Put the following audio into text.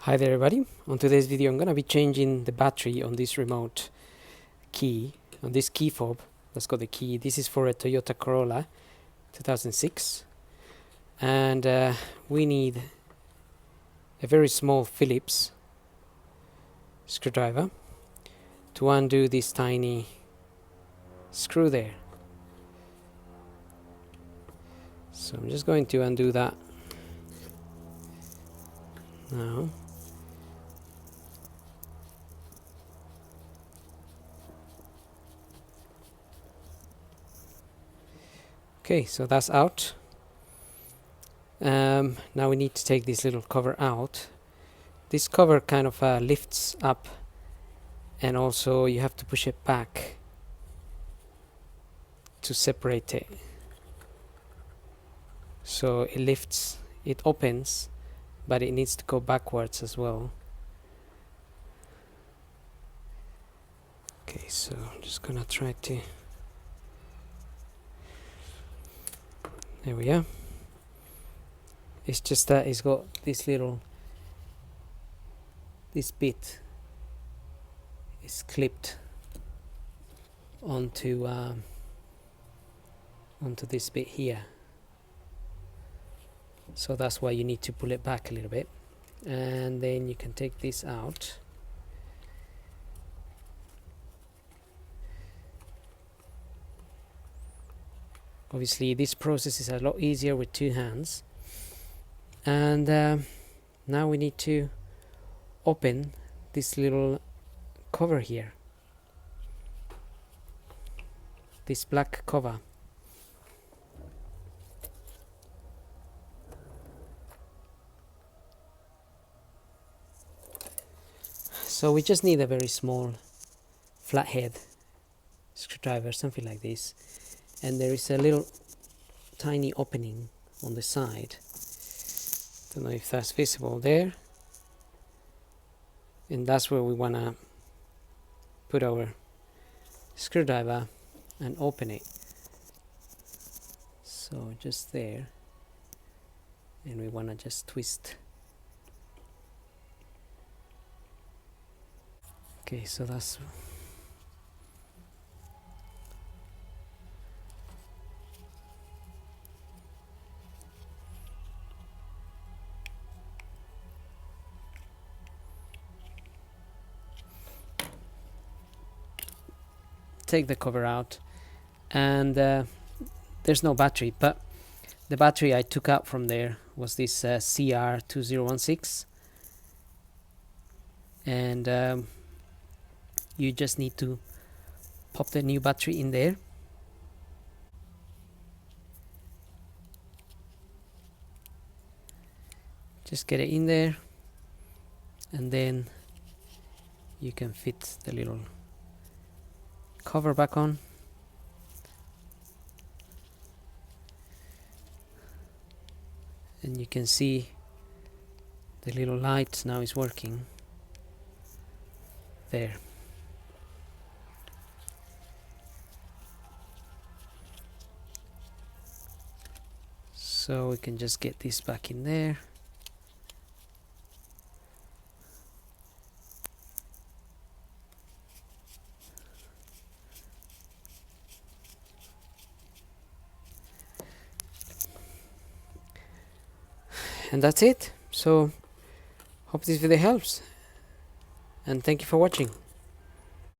Hi there everybody. On today's video I'm gonna be changing the battery on this remote key, on this key fob. Let's go the key. This is for a Toyota Corolla 2006 and we need a very small Phillips screwdriver to undo this tiny screw there. So I'm just going to undo that now. Okay, so that's out. Now we need to take this little cover out. This cover kind of lifts up, and also you have to push it back to separate it. So it lifts, it opens, but it needs to go backwards as well. Okay, so I'm just gonna try to... There we are. It's just that it's got this bit is clipped onto this bit here. So that's why you need to pull it back a little bit, and then you can take this out. Obviously this process is a lot easier with two hands. And now we need to open this little cover here, this black cover. So we just need a very small flathead screwdriver, something like this. And there is a little tiny opening on the side. Don't know if that's visible there. And that's where we want to put our screwdriver and open it. So just there. And we want to just twist. Okay, so that's... Take the cover out, and there's no battery, but the battery I took out from there was this CR2016, and you just need to pop the new battery in there. Just get it in there, and then you can fit the little cover back on. And you can see the little light now is working there. So we can just get this back in there. And that's it. So hope this video helps, and thank you for watching.